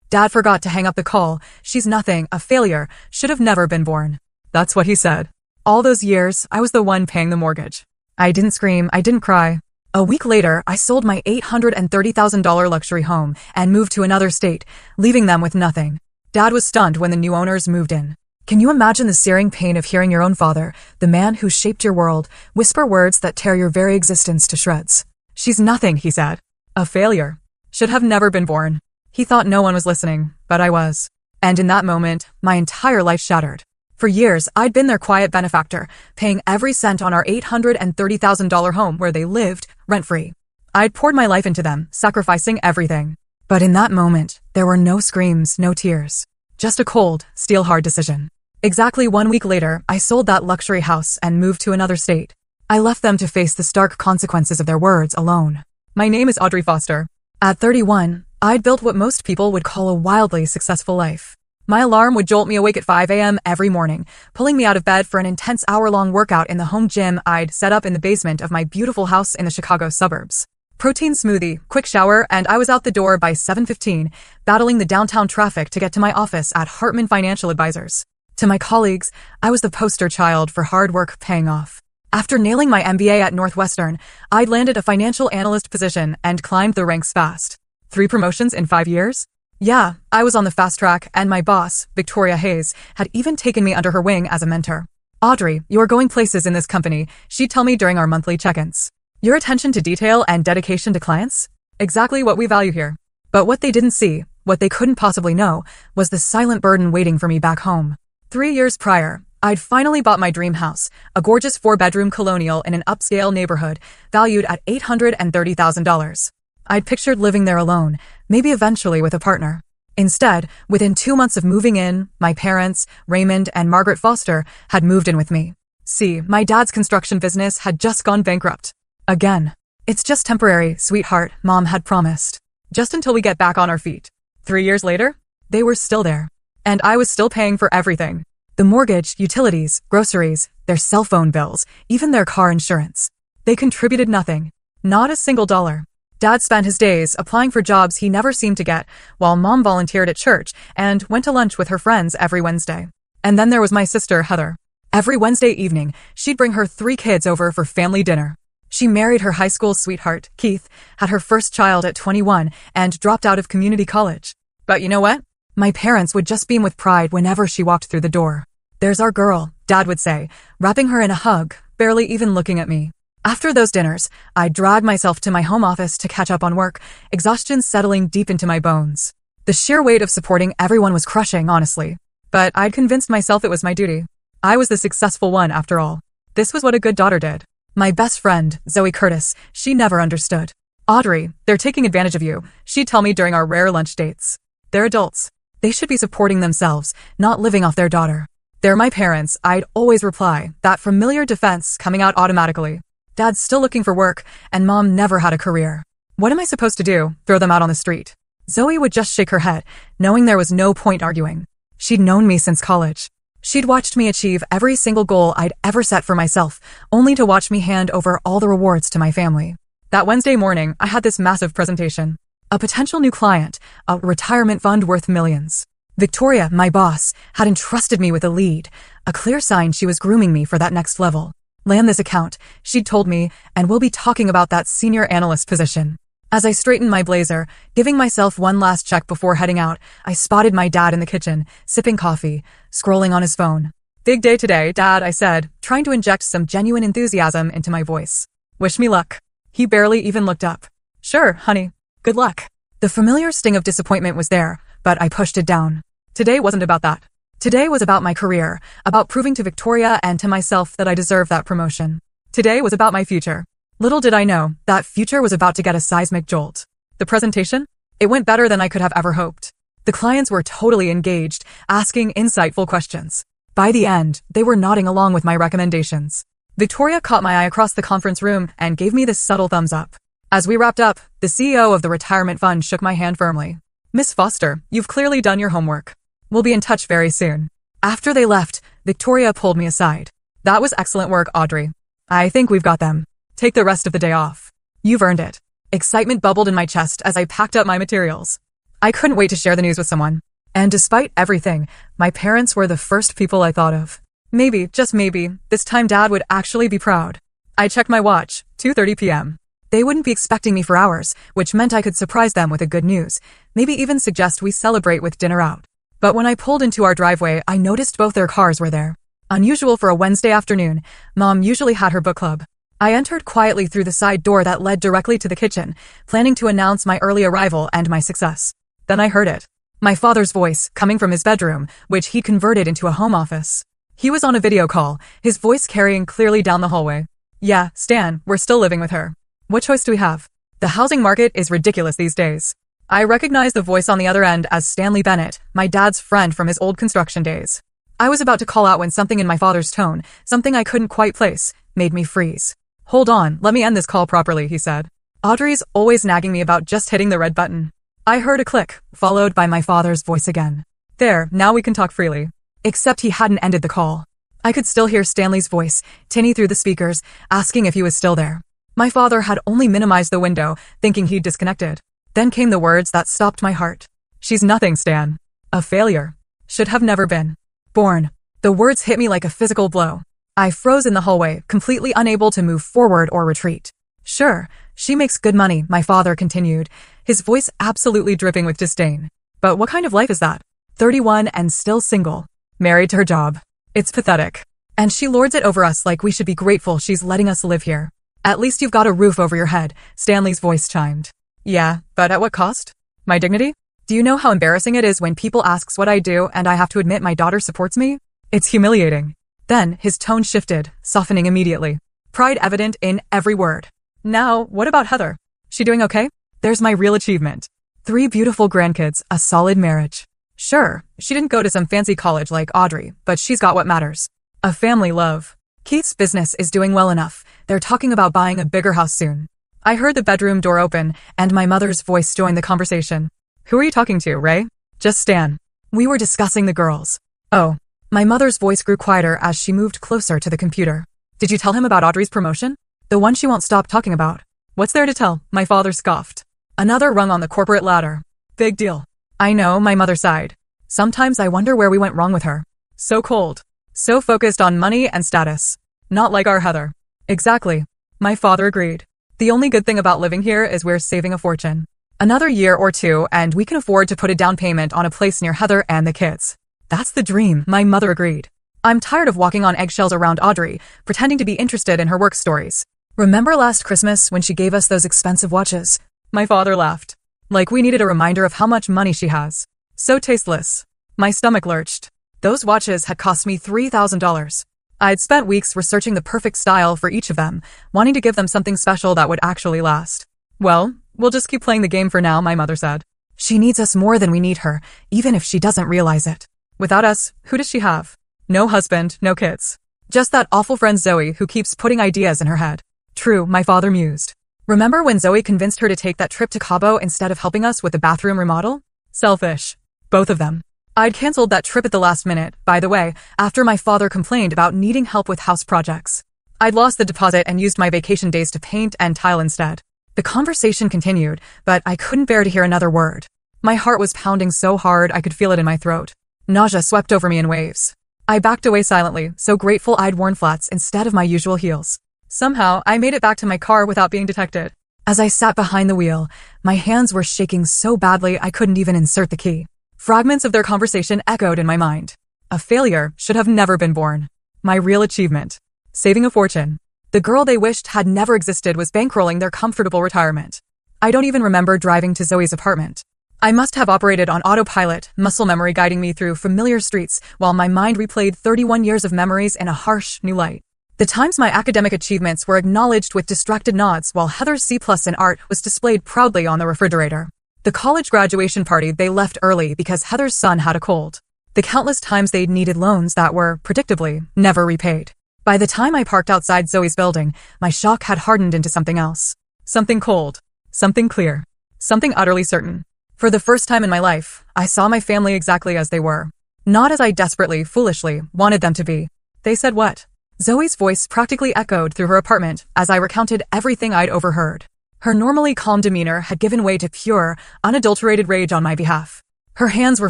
Dad forgot to hang up the call. She's nothing, a failure, should have never been born. That's what he said. All those years, I was the one paying the mortgage. I didn't scream, I didn't cry. A week later, I sold my $830,000 luxury home and moved to another state, leaving them with nothing. Dad was stunned when the new owners moved in. Can you imagine the searing pain of hearing your own father, the man who shaped your world, whisper words that tear your very existence to shreds? She's nothing, he said. A failure. Should have never been born. He thought no one was listening, but I was. And in that moment, my entire life shattered. For years, I'd been their quiet benefactor, paying every cent on our $830,000 home where they lived, rent-free. I'd poured my life into them, sacrificing everything. But in that moment, there were no screams, no tears. Just a cold, steel-hard decision. Exactly 1 week later, I sold that luxury house and moved to another state. I left them to face the stark consequences of their words alone. My name is Audrey Foster. At 31, I'd built what most people would call a wildly successful life. My alarm would jolt me awake at 5 a.m. every morning, pulling me out of bed for an intense hour-long workout in the home gym I'd set up in the basement of my beautiful house in the Chicago suburbs. Protein smoothie, quick shower, and I was out the door by 7:15, battling the downtown traffic to get to my office at Hartman Financial Advisors. To my colleagues, I was the poster child for hard work paying off. After nailing my MBA at Northwestern, I'd landed a financial analyst position and climbed the ranks fast. 3 promotions in 5 years? Yeah, I was on the fast track, and my boss, Victoria Hayes, had even taken me under her wing as a mentor. Audrey, you're going places in this company, she'd tell me during our monthly check-ins. Your attention to detail and dedication to clients? Exactly what we value here. But what they didn't see, what they couldn't possibly know, was the silent burden waiting for me back home. 3 years prior, I'd finally bought my dream house, a gorgeous 4-bedroom colonial in an upscale neighborhood, valued at $830,000. I'd pictured living there alone, maybe eventually with a partner. Instead, within 2 months of moving in, my parents, Raymond and Margaret Foster, had moved in with me. See, my dad's construction business had just gone bankrupt. Again. It's just temporary, sweetheart, Mom had promised. Just until we get back on our feet. 3 years later, they were still there. And I was still paying for everything. The mortgage, utilities, groceries, their cell phone bills, even their car insurance. They contributed nothing. Not a single dollar. Dad spent his days applying for jobs he never seemed to get, while Mom volunteered at church and went to lunch with her friends every Wednesday. And then there was my sister, Heather. Every Wednesday evening, she'd bring her 3 kids over for family dinner. She married her high school sweetheart, Keith, had her first child at 21, and dropped out of community college. But you know what? My parents would just beam with pride whenever she walked through the door. There's our girl, Dad would say, wrapping her in a hug, barely even looking at me. After those dinners, I'd drag myself to my home office to catch up on work, exhaustion settling deep into my bones. The sheer weight of supporting everyone was crushing, honestly. But I'd convinced myself it was my duty. I was the successful one, after all. This was what a good daughter did. My best friend, Zoe Curtis, she never understood. Audrey, they're taking advantage of you, she'd tell me during our rare lunch dates. They're adults. They should be supporting themselves, not living off their daughter. They're my parents, I'd always reply, that familiar defense coming out automatically. Dad's still looking for work, and Mom never had a career. What am I supposed to do? Throw them out on the street? Zoe would just shake her head, knowing there was no point arguing. She'd known me since college. She'd watched me achieve every single goal I'd ever set for myself, only to watch me hand over all the rewards to my family. That Wednesday morning, I had this massive presentation. A potential new client, a retirement fund worth millions. Victoria, my boss, had entrusted me with a lead, a clear sign she was grooming me for that next level. Land this account, she'd told me, and we'll be talking about that senior analyst position. As I straightened my blazer, giving myself one last check before heading out, I spotted my dad in the kitchen, sipping coffee, scrolling on his phone. Big day today, Dad, I said, trying to inject some genuine enthusiasm into my voice. Wish me luck. He barely even looked up. Sure, honey. Good luck. The familiar sting of disappointment was there, but I pushed it down. Today wasn't about that. Today was about my career, about proving to Victoria and to myself that I deserved that promotion. Today was about my future. Little did I know, that future was about to get a seismic jolt. The presentation? It went better than I could have ever hoped. The clients were totally engaged, asking insightful questions. By the end, they were nodding along with my recommendations. Victoria caught my eye across the conference room and gave me this subtle thumbs up. As we wrapped up, the CEO of the retirement fund shook my hand firmly. Miss Foster, you've clearly done your homework. We'll be in touch very soon. After they left, Victoria pulled me aside. That was excellent work, Audrey. I think we've got them. Take the rest of the day off. You've earned it. Excitement bubbled in my chest as I packed up my materials. I couldn't wait to share the news with someone. And despite everything, my parents were the first people I thought of. Maybe, just maybe, this time Dad would actually be proud. I checked my watch, 2:30 p.m. They wouldn't be expecting me for hours, which meant I could surprise them with a good news, maybe even suggest we celebrate with dinner out. But when I pulled into our driveway, I noticed both their cars were there. Unusual for a Wednesday afternoon, Mom usually had her book club. I entered quietly through the side door that led directly to the kitchen, planning to announce my early arrival and my success. Then I heard it. My father's voice, coming from his bedroom, which he converted into a home office. He was on a video call, his voice carrying clearly down the hallway. Yeah, Stan, we're still living with her. What choice do we have? The housing market is ridiculous these days. I recognized the voice on the other end as Stanley Bennett, my dad's friend from his old construction days. I was about to call out when something in my father's tone, something I couldn't quite place, made me freeze. Hold on, let me end this call properly, he said. Audrey's always nagging me about just hitting the red button. I heard a click, followed by my father's voice again. There, now we can talk freely. Except he hadn't ended the call. I could still hear Stanley's voice, tinny through the speakers, asking if he was still there. My father had only minimized the window, thinking he'd disconnected. Then came the words that stopped my heart. She's nothing, Stan. A failure. Should have never been born. The words hit me like a physical blow. I froze in the hallway, completely unable to move forward or retreat. Sure, she makes good money, my father continued, his voice absolutely dripping with disdain. But what kind of life is that? 31 and still single. Married to her job. It's pathetic. And she lords it over us like we should be grateful she's letting us live here. At least you've got a roof over your head, Stanley's voice chimed. Yeah, but at what cost? My dignity? Do you know how embarrassing it is when people asks what I do and I have to admit my daughter supports me? It's humiliating. Then his tone shifted, softening immediately. Pride evident in every word. Now, what about Heather? She doing okay? There's my real achievement. 3 beautiful grandkids, a solid marriage. Sure, she didn't go to some fancy college like Audrey, but she's got what matters. A family love. Keith's business is doing well enough. They're talking about buying a bigger house soon. I heard the bedroom door open, and my mother's voice joined the conversation. Who are you talking to, Ray? Just Stan. We were discussing the girls. Oh. My mother's voice grew quieter as she moved closer to the computer. Did you tell him about Audrey's promotion? The one she won't stop talking about. What's there to tell? My father scoffed. Another rung on the corporate ladder. Big deal. I know, my mother sighed. Sometimes I wonder where we went wrong with her. So cold. So focused on money and status. Not like our Heather. Exactly. My father agreed. The only good thing about living here is we're saving a fortune. Another year or 2 and we can afford to put a down payment on a place near Heather and the kids. That's the dream, my mother agreed. I'm tired of walking on eggshells around Audrey, pretending to be interested in her work stories. Remember last Christmas when she gave us those expensive watches? My father laughed. Like we needed a reminder of how much money she has. So tasteless. My stomach lurched. Those watches had cost me $3,000. I'd spent weeks researching the perfect style for each of them, wanting to give them something special that would actually last. Well, we'll just keep playing the game for now, my mother said. She needs us more than we need her, even if she doesn't realize it. Without us, who does she have? No husband, no kids. Just that awful friend Zoe who keeps putting ideas in her head. True, my father mused. Remember when Zoe convinced her to take that trip to Cabo instead of helping us with the bathroom remodel? Selfish. Both of them. I'd canceled that trip at the last minute, by the way, after my father complained about needing help with house projects. I'd lost the deposit and used my vacation days to paint and tile instead. The conversation continued, but I couldn't bear to hear another word. My heart was pounding so hard I could feel it in my throat. Nausea swept over me in waves. I backed away silently, so grateful I'd worn flats instead of my usual heels. Somehow, I made it back to my car without being detected. As I sat behind the wheel, my hands were shaking so badly I couldn't even insert the key. Fragments of their conversation echoed in my mind. A failure should have never been born. My real achievement. Saving a fortune. The girl they wished had never existed was bankrolling their comfortable retirement. I don't even remember driving to Zoe's apartment. I must have operated on autopilot, muscle memory guiding me through familiar streets while my mind replayed 31 years of memories in a harsh, new light. The times my academic achievements were acknowledged with distracted nods while Heather's C+ in art was displayed proudly on the refrigerator. The college graduation party they left early because Heather's son had a cold. The countless times they'd needed loans that were, predictably, never repaid. By the time I parked outside Zoe's building, my shock had hardened into something else. Something cold. Something clear. Something utterly certain. For the first time in my life, I saw my family exactly as they were. Not as I desperately, foolishly, wanted them to be. They said what? Zoe's voice practically echoed through her apartment as I recounted everything I'd overheard. Her normally calm demeanor had given way to pure, unadulterated rage on my behalf. Her hands were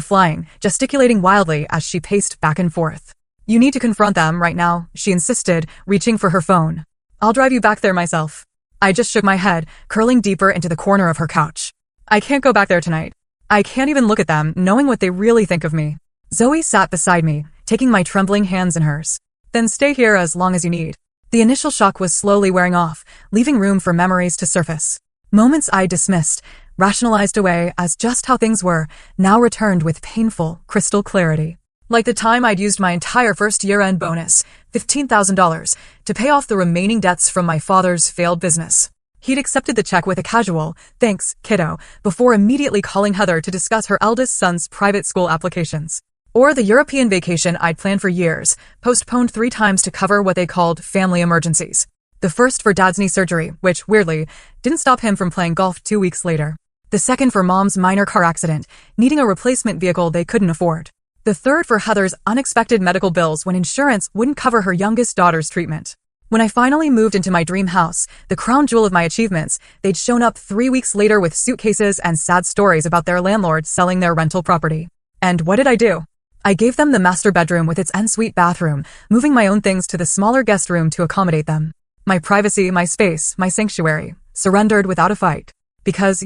flying, gesticulating wildly as she paced back and forth. "You need to confront them right now," she insisted, reaching for her phone. "I'll drive you back there myself." I just shook my head, curling deeper into the corner of her couch. "I can't go back there tonight. I can't even look at them, knowing what they really think of me." Zoe sat beside me, taking my trembling hands in hers. "Then stay here as long as you need." The initial shock was slowly wearing off, leaving room for memories to surface. Moments I dismissed, rationalized away as just how things were, now returned with painful, crystal clarity. Like the time I'd used my entire first year-end bonus, $15,000, to pay off the remaining debts from my father's failed business. He'd accepted the check with a casual, "Thanks, kiddo," before immediately calling Heather to discuss her eldest son's private school applications. Or the European vacation I'd planned for years, postponed 3 times to cover what they called family emergencies. The first for Dad's knee surgery, which, weirdly, didn't stop him from playing golf 2 weeks later. The second for Mom's minor car accident, needing a replacement vehicle they couldn't afford. The third for Heather's unexpected medical bills when insurance wouldn't cover her youngest daughter's treatment. When I finally moved into my dream house, the crown jewel of my achievements, they'd shown up 3 weeks later with suitcases and sad stories about their landlord selling their rental property. And what did I do? I gave them the master bedroom with its ensuite bathroom, moving my own things to the smaller guest room to accommodate them. My privacy, my space, my sanctuary, surrendered without a fight. Because,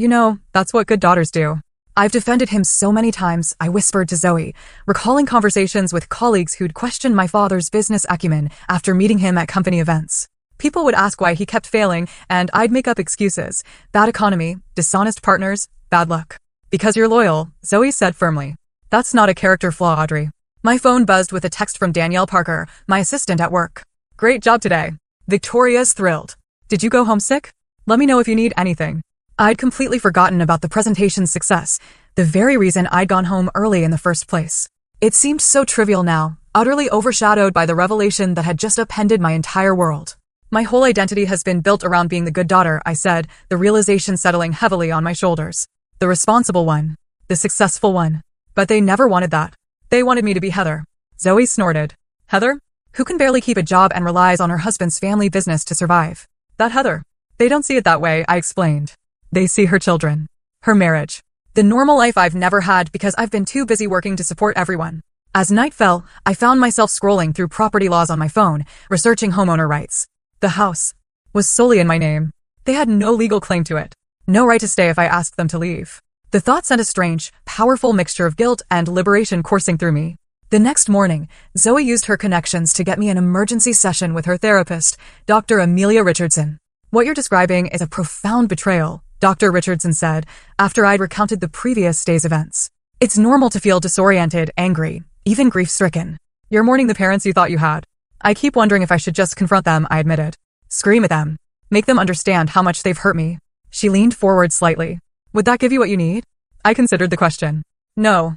that's what good daughters do. "I've defended him so many times," I whispered to Zoe, recalling conversations with colleagues who'd questioned my father's business acumen after meeting him at company events. People would ask why he kept failing, and I'd make up excuses. Bad economy, dishonest partners, bad luck. "Because you're loyal," Zoe said firmly. "That's not a character flaw, Audrey." My phone buzzed with a text from Danielle Parker, my assistant at work. "Great job today. Victoria's thrilled. Did you go homesick? Let me know if you need anything." I'd completely forgotten about the presentation's success, the very reason I'd gone home early in the first place. It seemed so trivial now, utterly overshadowed by the revelation that had just upended my entire world. "My whole identity has been built around being the good daughter," I said, the realization settling heavily on my shoulders. The responsible one. The successful one. But they never wanted that. They wanted me to be Heather. Zoe snorted. "Heather? Who can barely keep a job and relies on her husband's family business to survive? That Heather." "They don't see it that way," I explained. "They see her children. Her marriage. The normal life I've never had because I've been too busy working to support everyone." As night fell, I found myself scrolling through property laws on my phone, researching homeowner rights. The house was solely in my name. They had no legal claim to it. No right to stay if I asked them to leave. The thought sent a strange, powerful mixture of guilt and liberation coursing through me. The next morning, Zoe used her connections to get me an emergency session with her therapist, Dr. Amelia Richardson. "What you're describing is a profound betrayal," Dr. Richardson said, after I'd recounted the previous day's events. "It's normal to feel disoriented, angry, even grief-stricken. You're mourning the parents you thought you had. I keep wondering if I should just confront them," I admitted. "Scream at them. Make them understand how much they've hurt me." She leaned forward slightly. "Would that give you what you need?" I considered the question. No,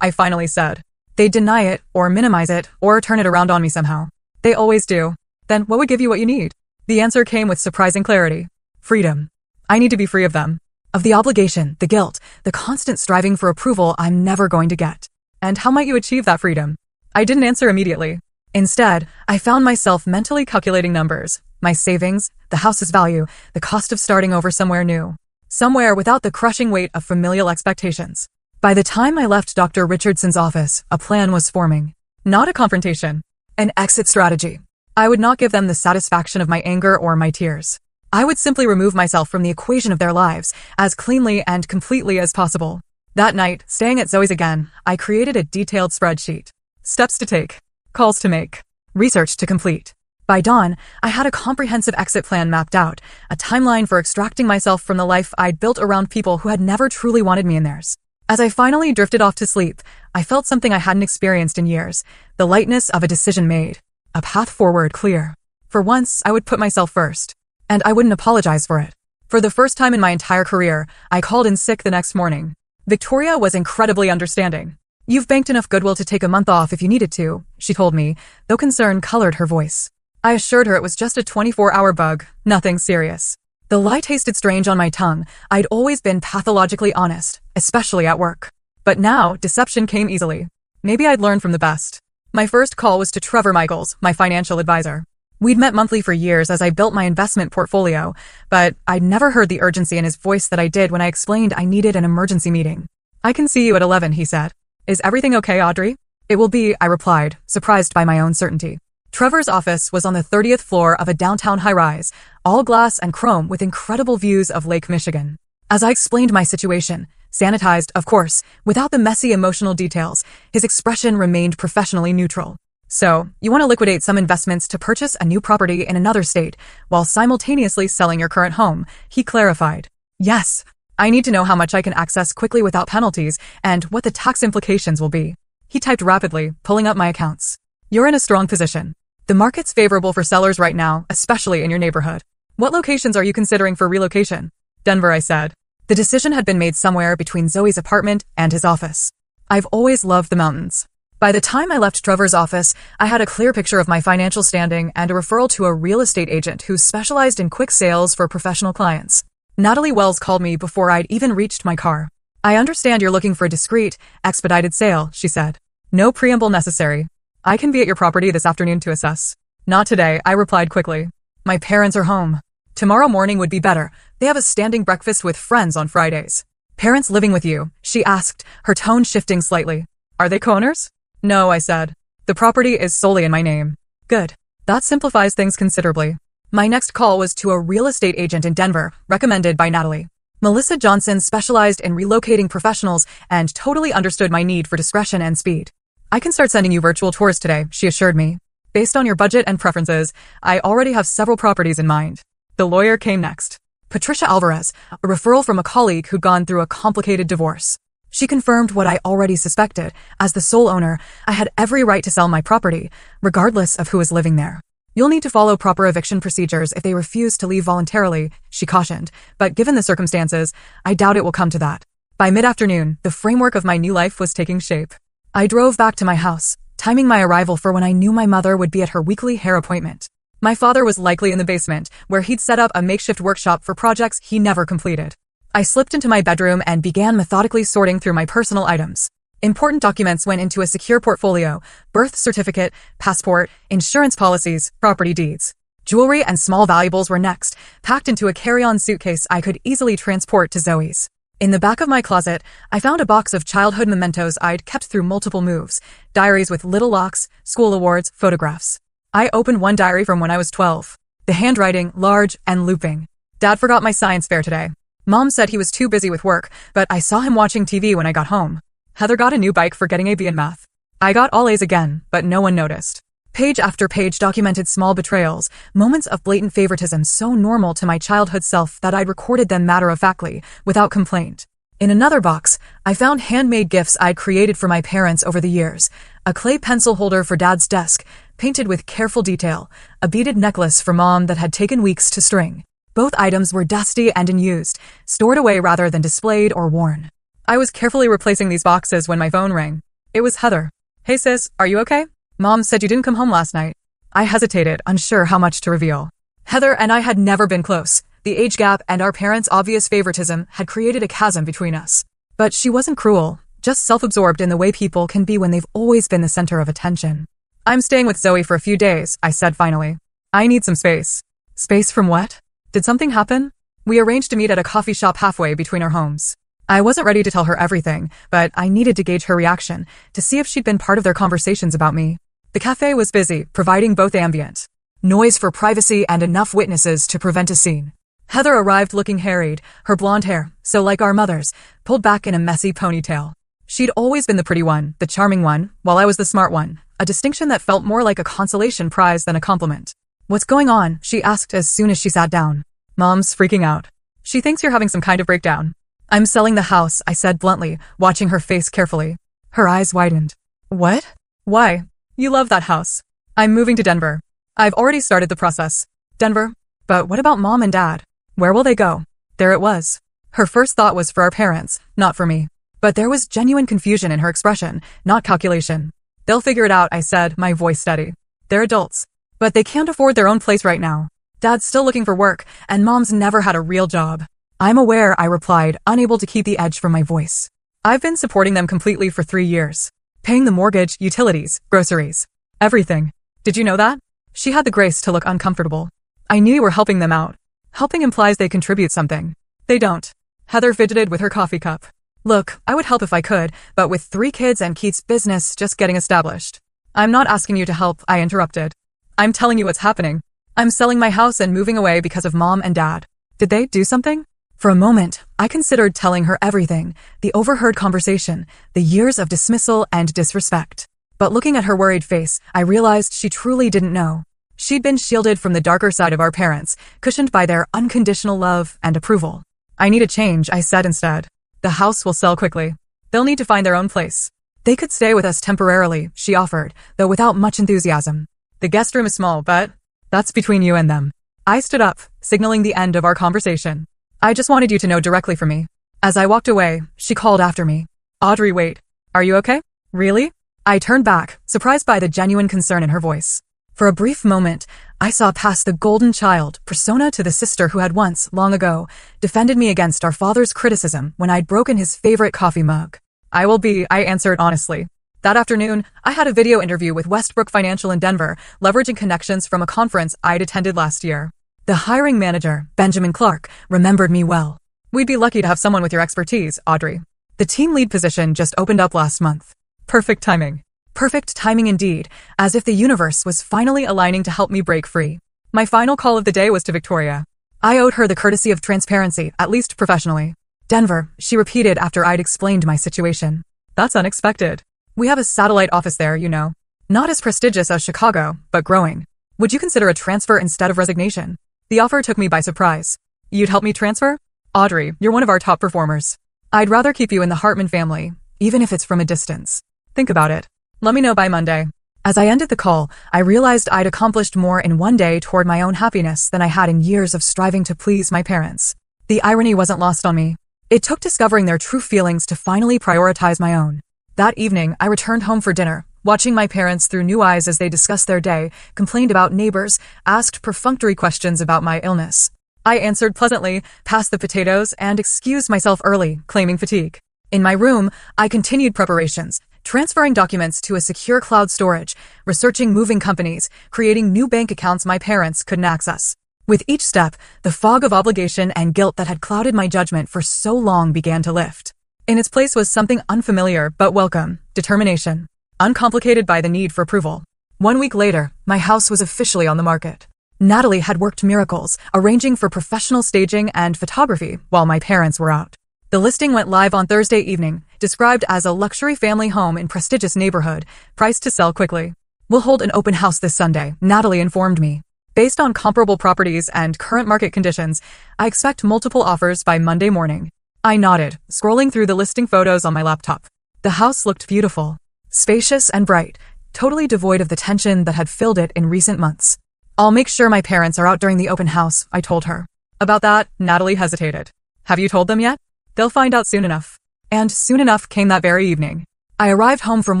I finally said. "They'd deny it, or minimize it, or turn it around on me somehow. They always do. Then what would give you what you need?" The answer came with surprising clarity. "Freedom. I need to be free of them. Of the obligation, the guilt, the constant striving for approval I'm never going to get." "And how might you achieve that freedom?" I didn't answer immediately. Instead, I found myself mentally calculating numbers. My savings, the house's value, the cost of starting over somewhere new. Somewhere without the crushing weight of familial expectations. By the time I left Dr. Richardson's office, a plan was forming. Not a confrontation. An exit strategy. I would not give them the satisfaction of my anger or my tears. I would simply remove myself from the equation of their lives as cleanly and completely as possible. That night, staying at Zoe's again, I created a detailed spreadsheet. Steps to take. Calls to make. Research to complete. By dawn, I had a comprehensive exit plan mapped out, a timeline for extracting myself from the life I'd built around people who had never truly wanted me in theirs. As I finally drifted off to sleep, I felt something I hadn't experienced in years, the lightness of a decision made. A path forward clear. For once, I would put myself first. And I wouldn't apologize for it. For the first time in my entire career, I called in sick the next morning. Victoria was incredibly understanding. "You've banked enough goodwill to take a month off if you needed to," she told me, though concern colored her voice. I assured her it was just a 24-hour bug, nothing serious. The lie tasted strange on my tongue. I'd always been pathologically honest, especially at work. But now, deception came easily. Maybe I'd learned from the best. My first call was to Trevor Michaels, my financial advisor. We'd met monthly for years as I built my investment portfolio, but I'd never heard the urgency in his voice that I did when I explained I needed an emergency meeting. "I can see you at 11, he said. "Is everything okay, Audrey?" "It will be," I replied, surprised by my own certainty. Trevor's office was on the 30th floor of a downtown high-rise, all glass and chrome with incredible views of Lake Michigan. As I explained my situation, sanitized, of course, without the messy emotional details, his expression remained professionally neutral. "So, you want to liquidate some investments to purchase a new property in another state, while simultaneously selling your current home," he clarified. "Yes. I need to know how much I can access quickly without penalties and what the tax implications will be." He typed rapidly, pulling up my accounts. "You're in a strong position. The market's favorable for sellers right now, especially in your neighborhood. What locations are you considering for relocation?" "Denver," I said. The decision had been made somewhere between Zoe's apartment and his office. I've always loved the mountains. By the time I left Trevor's office, I had a clear picture of my financial standing and a referral to a real estate agent who specialized in quick sales for professional clients. Natalie Wells called me before I'd even reached my car. "I understand you're looking for a discreet, expedited sale," she said. "No preamble necessary. I can be at your property this afternoon to assess." "Not today," I replied quickly. "My parents are home. Tomorrow morning would be better. They have a standing breakfast with friends on Fridays." "Parents living with you?" she asked, her tone shifting slightly. "Are they co-owners?" "No," I said. "The property is solely in my name." "Good. That simplifies things considerably." My next call was to a real estate agent in Denver, recommended by Natalie. Melissa Johnson specialized in relocating professionals and totally understood my need for discretion and speed. "I can start sending you virtual tours today," she assured me. "Based on your budget and preferences, I already have several properties in mind." The lawyer came next. Patricia Alvarez, a referral from a colleague who'd gone through a complicated divorce. She confirmed what I already suspected. As the sole owner, I had every right to sell my property, regardless of who was living there. "You'll need to follow proper eviction procedures if they refuse to leave voluntarily," she cautioned, but given the circumstances, I doubt it will come to that. By mid-afternoon, the framework of my new life was taking shape. I drove back to my house, timing my arrival for when I knew my mother would be at her weekly hair appointment. My father was likely in the basement, where he'd set up a makeshift workshop for projects he never completed. I slipped into my bedroom and began methodically sorting through my personal items. Important documents went into a secure portfolio: birth certificate, passport, insurance policies, property deeds. Jewelry and small valuables were next, packed into a carry-on suitcase I could easily transport to Zoe's. In the back of my closet, I found a box of childhood mementos I'd kept through multiple moves: diaries with little locks, school awards, photographs. I opened one diary from when I was 12. The handwriting, large and looping. "Dad forgot my science fair today. Mom said he was too busy with work, but I saw him watching TV when I got home. Heather got a new bike for getting a B in math. I got all A's again, but no one noticed." Page after page documented small betrayals, moments of blatant favoritism so normal to my childhood self that I'd recorded them matter-of-factly, without complaint. In another box, I found handmade gifts I'd created for my parents over the years: a clay pencil holder for Dad's desk, painted with careful detail, a beaded necklace for Mom that had taken weeks to string. Both items were dusty and unused, stored away rather than displayed or worn. I was carefully replacing these boxes when my phone rang. It was Heather. "Hey sis, are you okay? Mom said you didn't come home last night." I hesitated, unsure how much to reveal. Heather and I had never been close. The age gap and our parents' obvious favoritism had created a chasm between us. But she wasn't cruel, just self-absorbed in the way people can be when they've always been the center of attention. "I'm staying with Zoe for a few days," I said finally. "I need some space." "Space from what? Did something happen?" We arranged to meet at a coffee shop halfway between our homes. I wasn't ready to tell her everything, but I needed to gauge her reaction, to see if she'd been part of their conversations about me. The cafe was busy, providing both ambient noise for privacy and enough witnesses to prevent a scene. Heather arrived looking harried, her blonde hair, so like our mother's, pulled back in a messy ponytail. She'd always been the pretty one, the charming one, while I was the smart one, a distinction that felt more like a consolation prize than a compliment. "What's going on?" she asked as soon as she sat down. "Mom's freaking out. She thinks you're having some kind of breakdown." "I'm selling the house," I said bluntly, watching her face carefully. Her eyes widened. "What? Why? You love that house." "I'm moving to Denver. I've already started the process." "Denver? But what about Mom and Dad? Where will they go?" There it was. Her first thought was for our parents, not for me. But there was genuine confusion in her expression, not calculation. "They'll figure it out," I said, my voice steady. "They're adults. But they can't afford their own place right now. Dad's still looking for work, and Mom's never had a real job." "I'm aware," I replied, unable to keep the edge from my voice. "I've been supporting them completely for 3 years. Paying the mortgage, utilities, groceries. Everything. Did you know that?" She had the grace to look uncomfortable. I knew you were helping them out. Helping implies they contribute something. They don't. Heather fidgeted with her coffee cup. Look, I would help if I could, but with 3 kids and Keith's business just getting established. I'm not asking you to help, I interrupted. I'm telling you what's happening. I'm selling my house and moving away because of Mom and Dad. Did they do something? For a moment, I considered telling her everything, the overheard conversation, the years of dismissal and disrespect. But looking at her worried face, I realized she truly didn't know. She'd been shielded from the darker side of our parents, cushioned by their unconditional love and approval. I need a change, I said instead. The house will sell quickly. They'll need to find their own place. They could stay with us temporarily, she offered, though without much enthusiasm. The guest room is small, but that's between you and them. I stood up, signaling the end of our conversation. I just wanted you to know directly from me. As I walked away, she called after me. Audrey, wait. Are you okay? Really? I turned back, surprised by the genuine concern in her voice. For a brief moment, I saw past the golden child persona to the sister who had once, long ago, defended me against our father's criticism when I'd broken his favorite coffee mug. I answered honestly. That afternoon, I had a video interview with Westbrook Financial in Denver, leveraging connections from a conference I'd attended last year. The hiring manager, Benjamin Clark, remembered me well. We'd be lucky to have someone with your expertise, Audrey. The team lead position just opened up last month. Perfect timing. Perfect timing indeed, as if the universe was finally aligning to help me break free. My final call of the day was to Victoria. I owed her the courtesy of transparency, at least professionally. Denver, she repeated after I'd explained my situation. That's unexpected. We have a satellite office there, you know. Not as prestigious as Chicago, but growing. Would you consider a transfer instead of resignation? The offer took me by surprise. You'd help me transfer? Audrey, you're one of our top performers. I'd rather keep you in the Hartman family, even if it's from a distance. Think about it. Let me know by Monday. As I ended the call, I realized I'd accomplished more in one day toward my own happiness than I had in years of striving to please my parents. The irony wasn't lost on me. It took discovering their true feelings to finally prioritize my own. That evening, I returned home for dinner, watching my parents through new eyes as they discussed their day, complained about neighbors, asked perfunctory questions about my illness. I answered pleasantly, passed the potatoes, and excused myself early, claiming fatigue. In my room, I continued preparations, transferring documents to a secure cloud storage, researching moving companies, creating new bank accounts my parents couldn't access. With each step, the fog of obligation and guilt that had clouded my judgment for so long began to lift. In its place was something unfamiliar but welcome: determination, uncomplicated by the need for approval. 1 week later, my house was officially on the market. Natalie had worked miracles, arranging for professional staging and photography while my parents were out. The listing went live on Thursday evening, described as a luxury family home in prestigious neighborhood, priced to sell quickly. We'll hold an open house this Sunday, Natalie informed me. Based on comparable properties and current market conditions, I expect multiple offers by Monday morning. I nodded, scrolling through the listing photos on my laptop. The house looked beautiful, spacious and bright, totally devoid of the tension that had filled it in recent months. I'll make sure my parents are out during the open house, I told her. About that, Natalie hesitated. Have you told them yet? They'll find out soon enough. And soon enough came that very evening. I arrived home from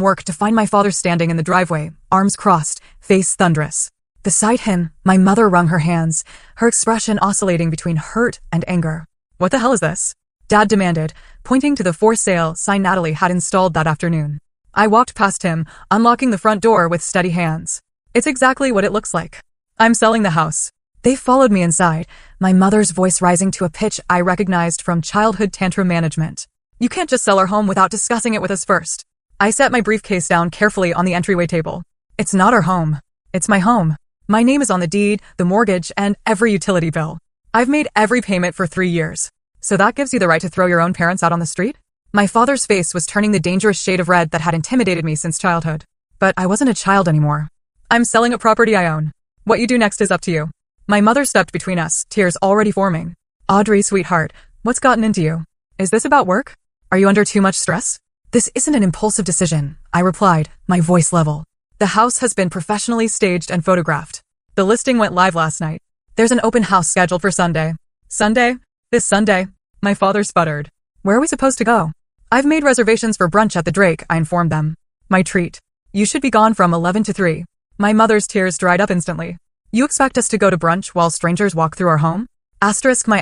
work to find my father standing in the driveway, arms crossed, face thunderous. Beside him, my mother wrung her hands, her expression oscillating between hurt and anger. What the hell is this? Dad demanded, pointing to the for sale sign Natalie had installed that afternoon. I walked past him, unlocking the front door with steady hands. It's exactly what it looks like. I'm selling the house. They followed me inside, my mother's voice rising to a pitch I recognized from childhood tantrum management. You can't just sell our home without discussing it with us first. I set my briefcase down carefully on the entryway table. It's not our home. It's my home. My name is on the deed, the mortgage, and every utility bill. I've made every payment for 3 years. So that gives you the right to throw your own parents out on the street? My father's face was turning the dangerous shade of red that had intimidated me since childhood. But I wasn't a child anymore. I'm selling a property I own. What you do next is up to you. My mother stepped between us, tears already forming. Audrey, sweetheart, what's gotten into you? Is this about work? Are you under too much stress? This isn't an impulsive decision, I replied, my voice level. The house has been professionally staged and photographed. The listing went live last night. There's an open house scheduled for Sunday. Sunday? This Sunday? My father sputtered. Where are we supposed to go? I've made reservations for brunch at the Drake, I informed them. My treat. You should be gone from 11 to 3. My mother's tears dried up instantly. You expect us to go to brunch while strangers walk through our home? My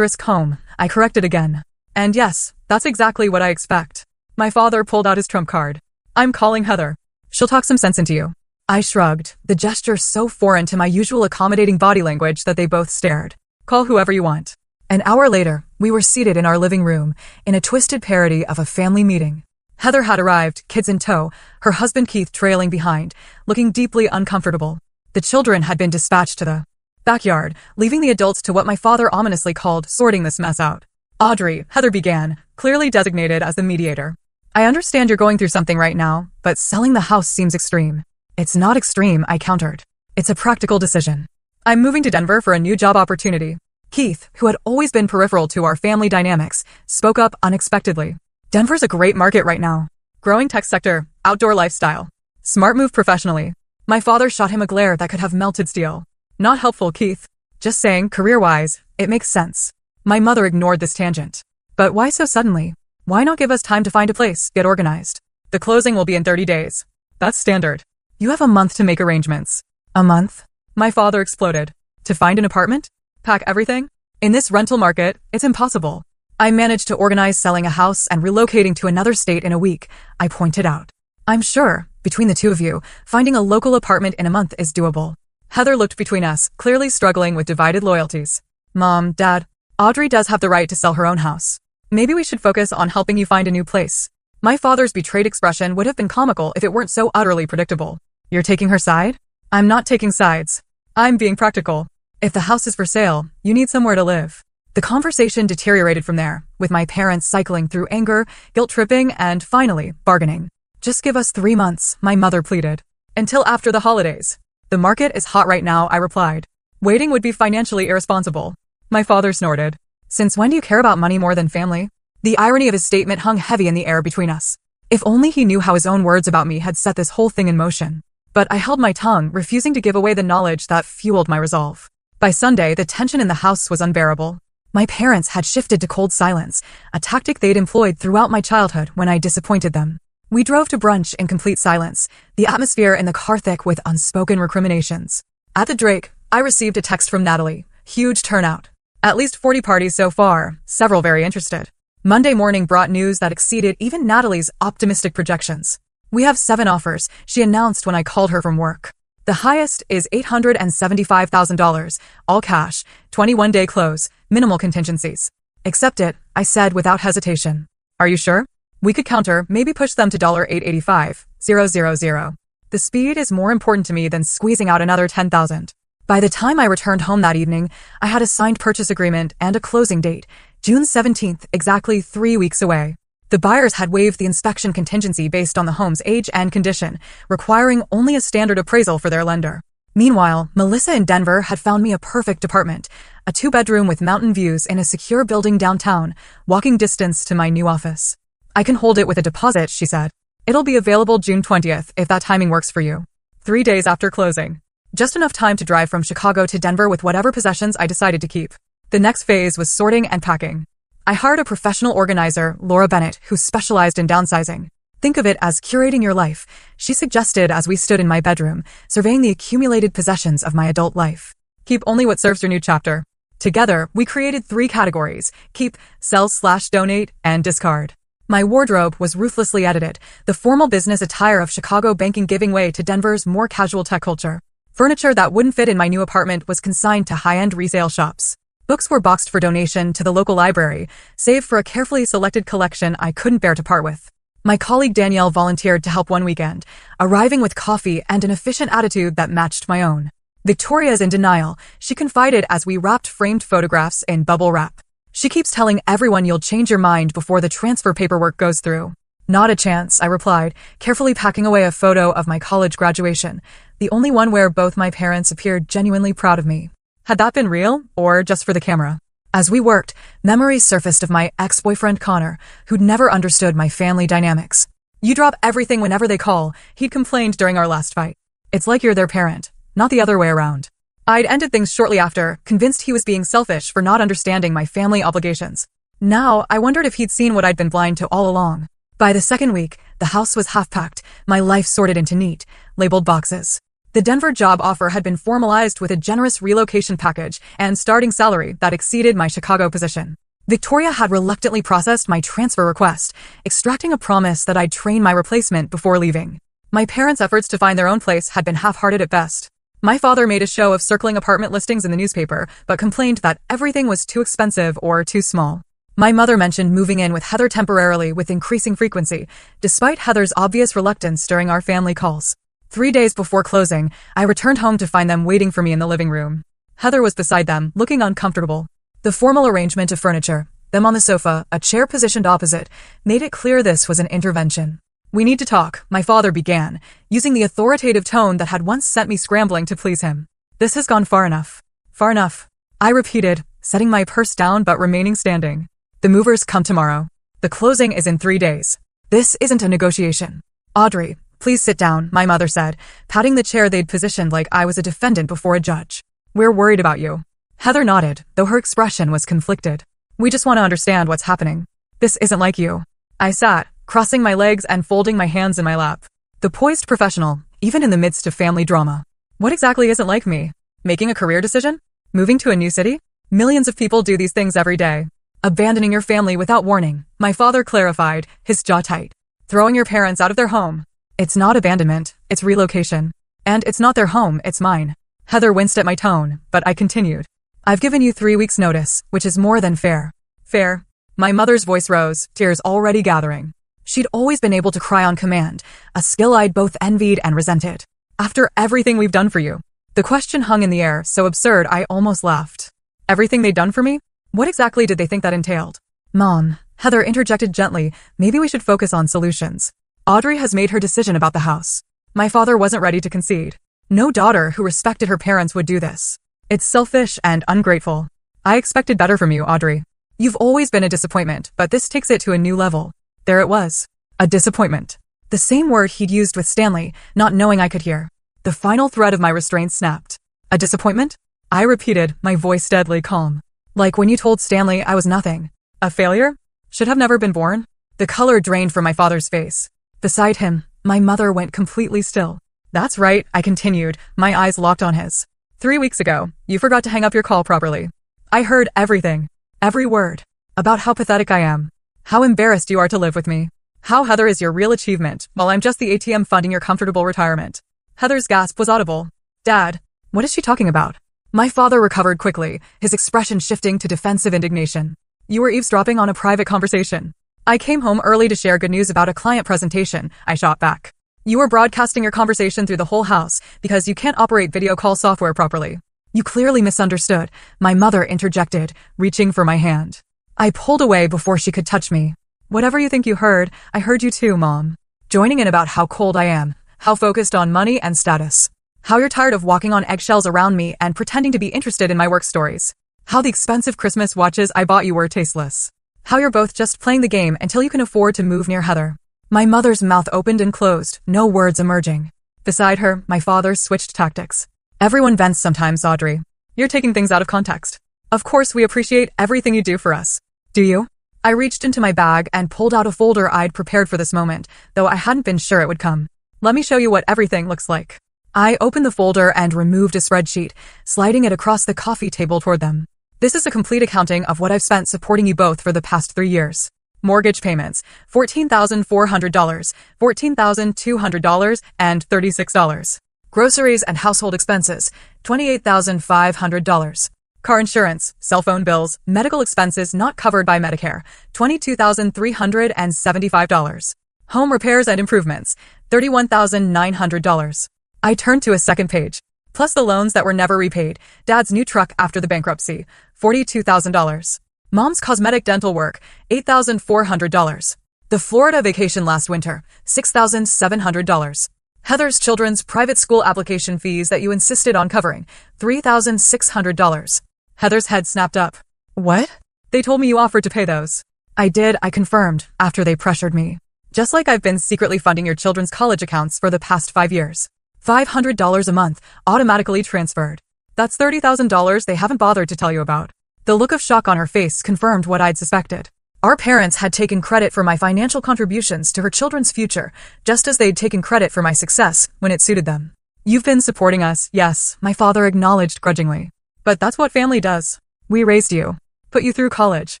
home, I corrected again. And yes, that's exactly what I expect. My father pulled out his trump card. I'm calling Heather. She'll talk some sense into you. I shrugged, the gesture so foreign to my usual accommodating body language that they both stared. Call whoever you want. An hour later, we were seated in our living room, in a twisted parody of a family meeting. Heather had arrived, kids in tow, her husband Keith trailing behind, looking deeply uncomfortable. The children had been dispatched to the backyard, leaving the adults to what my father ominously called sorting this mess out. Audrey, Heather began, clearly designated as the mediator. I understand you're going through something right now, but selling the house seems extreme. It's not extreme, I countered. It's a practical decision. I'm moving to Denver for a new job opportunity. Keith, who had always been peripheral to our family dynamics, spoke up unexpectedly. Denver's a great market right now. Growing tech sector, outdoor lifestyle. Smart move professionally. My father shot him a glare that could have melted steel. Not helpful, Keith. Just saying, career-wise, it makes sense. My mother ignored this tangent. But why so suddenly? Why not give us time to find a place, get organized? The closing will be in 30 days. That's standard. You have a month to make arrangements. A month? My father exploded. To find an apartment? Pack everything? In this rental market, it's impossible. I managed to organize selling a house and relocating to another state in a week, I pointed out. I'm sure, between the two of you, finding a local apartment in a month is doable. Heather looked between us, clearly struggling with divided loyalties. Mom, Dad, Audrey does have the right to sell her own house. Maybe we should focus on helping you find a new place. My father's betrayed expression would have been comical if it weren't so utterly predictable. You're taking her side? I'm not taking sides. I'm being practical. If the house is for sale, you need somewhere to live. The conversation deteriorated from there, with my parents cycling through anger, guilt-tripping, and finally, bargaining. Just give us 3 months, my mother pleaded. Until after the holidays. The market is hot right now, I replied. Waiting would be financially irresponsible. My father snorted. Since when do you care about money more than family? The irony of his statement hung heavy in the air between us. If only he knew how his own words about me had set this whole thing in motion. But I held my tongue, refusing to give away the knowledge that fueled my resolve. By Sunday, the tension in the house was unbearable. My parents had shifted to cold silence, a tactic they'd employed throughout my childhood when I disappointed them. We drove to brunch in complete silence, the atmosphere in the car thick with unspoken recriminations. At the Drake, I received a text from Natalie. Huge turnout. At least 40 parties so far, several very interested. Monday morning brought news that exceeded even Natalie's optimistic projections. We have 7 offers, she announced when I called her from work. The highest is $875,000, all cash, 21-day close, minimal contingencies. Accept it, I said without hesitation. Are you sure? We could counter, maybe push them to $885,000. The speed is more important to me than squeezing out another $10,000. By the time I returned home that evening, I had a signed purchase agreement and a closing date, June 17th, exactly 3 weeks away. The buyers had waived the inspection contingency based on the home's age and condition, requiring only a standard appraisal for their lender. Meanwhile, Melissa in Denver had found me a perfect apartment, a 2-bedroom with mountain views in a secure building downtown, walking distance to my new office. I can hold it with a deposit, she said. It'll be available June 20th if that timing works for you. 3 days after closing. Just enough time to drive from Chicago to Denver with whatever possessions I decided to keep. The next phase was sorting and packing. I hired a professional organizer, Laura Bennett, who specialized in downsizing. Think of it as curating your life, she suggested as we stood in my bedroom, surveying the accumulated possessions of my adult life. Keep only what serves your new chapter. Together, we created 3 categories: keep, sell/donate, and discard. My wardrobe was ruthlessly edited, the formal business attire of Chicago banking giving way to Denver's more casual tech culture. Furniture that wouldn't fit in my new apartment was consigned to high-end resale shops. Books were boxed for donation to the local library, save for a carefully selected collection I couldn't bear to part with. My colleague Danielle volunteered to help one weekend, arriving with coffee and an efficient attitude that matched my own. Victoria is in denial, she confided as we wrapped framed photographs in bubble wrap. She keeps telling everyone you'll change your mind before the transfer paperwork goes through. Not a chance, I replied, carefully packing away a photo of my college graduation, the only one where both my parents appeared genuinely proud of me. Had that been real, or just for the camera? As we worked, memories surfaced of my ex-boyfriend Connor, who'd never understood my family dynamics. You drop everything whenever they call, he'd complained during our last fight. It's like you're their parent, not the other way around. I'd ended things shortly after, convinced he was being selfish for not understanding my family obligations. Now, I wondered if he'd seen what I'd been blind to all along. By the second week, the house was half-packed, my life sorted into neat, labeled boxes. The Denver job offer had been formalized with a generous relocation package and starting salary that exceeded my Chicago position. Victoria had reluctantly processed my transfer request, extracting a promise that I'd train my replacement before leaving. My parents' efforts to find their own place had been half-hearted at best. My father made a show of circling apartment listings in the newspaper, but complained that everything was too expensive or too small. My mother mentioned moving in with Heather temporarily with increasing frequency, despite Heather's obvious reluctance during our family calls. 3 days before closing, I returned home to find them waiting for me in the living room. Heather was beside them, looking uncomfortable. The formal arrangement of furniture, them on the sofa, a chair positioned opposite, made it clear this was an intervention. "We need to talk," my father began, using the authoritative tone that had once sent me scrambling to please him. "This has gone far enough." "Far enough," I repeated, setting my purse down but remaining standing. "The movers come tomorrow. The closing is in 3 days. This isn't a negotiation." "Audrey, please sit down," my mother said, patting the chair they'd positioned like I was a defendant before a judge. "We're worried about you." Heather nodded, though her expression was conflicted. "We just want to understand what's happening. This isn't like you." I sat, crossing my legs and folding my hands in my lap. The poised professional, even in the midst of family drama. What exactly isn't like me? Making a career decision? Moving to a new city? Millions of people do these things every day. Abandoning your family without warning, my father clarified, his jaw tight. Throwing your parents out of their home. It's not abandonment, it's relocation. And it's not their home, it's mine. Heather winced at my tone, but I continued. "I've given you 3 weeks' notice, which is more than fair." "Fair?" My mother's voice rose, tears already gathering. She'd always been able to cry on command, a skill I'd both envied and resented. "After everything we've done for you." The question hung in the air, so absurd I almost laughed. Everything they'd done for me? What exactly did they think that entailed? "Mom," Heather interjected gently, "maybe we should focus on solutions. Audrey has made her decision about the house." My father wasn't ready to concede. No daughter who respected her parents would do this. "It's selfish and ungrateful. I expected better from you, Audrey. You've always been a disappointment, but this takes it to a new level." There it was. A disappointment. The same word he'd used with Stanley, not knowing I could hear. The final thread of my restraint snapped. "A disappointment?" I repeated, my voice deadly calm. "Like when you told Stanley I was nothing. A failure? Should have never been born?" The color drained from my father's face. Beside him, my mother went completely still. "That's right," I continued, my eyes locked on his. 3 weeks ago, you forgot to hang up your call properly. I heard everything. Every word. About how pathetic I am. How embarrassed you are to live with me. How Heather is your real achievement, while I'm just the ATM funding your comfortable retirement." Heather's gasp was audible. "Dad, what is she talking about?" My father recovered quickly, his expression shifting to defensive indignation. "You were eavesdropping on a private conversation." "I came home early to share good news about a client presentation," I shot back. "You were broadcasting your conversation through the whole house because you can't operate video call software properly." "You clearly misunderstood," my mother interjected, reaching for my hand. I pulled away before she could touch me. "Whatever you think you heard, I heard you too, Mom. Joining in about how cold I am, how focused on money and status. How you're tired of walking on eggshells around me and pretending to be interested in my work stories. How the expensive Christmas watches I bought you were tasteless. How you're both just playing the game until you can afford to move near Heather." My mother's mouth opened and closed, no words emerging. Beside her, my father switched tactics. "Everyone vents sometimes, Audrey. You're taking things out of context. Of course we appreciate everything you do for us. Do you?" I reached into my bag and pulled out a folder I'd prepared for this moment, though I hadn't been sure it would come. "Let me show you what everything looks like." I opened the folder and removed a spreadsheet, sliding it across the coffee table toward them. "This is a complete accounting of what I've spent supporting you both for the past 3 years. Mortgage payments, $14,400, $14,200, and $36. Groceries and household expenses, $28,500. Car insurance, cell phone bills, medical expenses not covered by Medicare, $22,375. Home repairs and improvements, $31,900. I turned to a second page. Plus the loans that were never repaid, Dad's new truck after the bankruptcy, $42,000. Mom's cosmetic dental work, $8,400. The Florida vacation last winter, $6,700. Heather's children's private school application fees that you insisted on covering, $3,600. Heather's head snapped up. "What?" "They told me you offered to pay those." "I did," I confirmed, after they pressured me. "Just like I've been secretly funding your children's college accounts for the past 5 years. $500 a month, automatically transferred. That's $30,000 they haven't bothered to tell you about." The look of shock on her face confirmed what I'd suspected. Our parents had taken credit for my financial contributions to her children's future, just as they'd taken credit for my success when it suited them. "You've been supporting us, yes," my father acknowledged grudgingly. "But that's what family does. We raised you. Put you through college.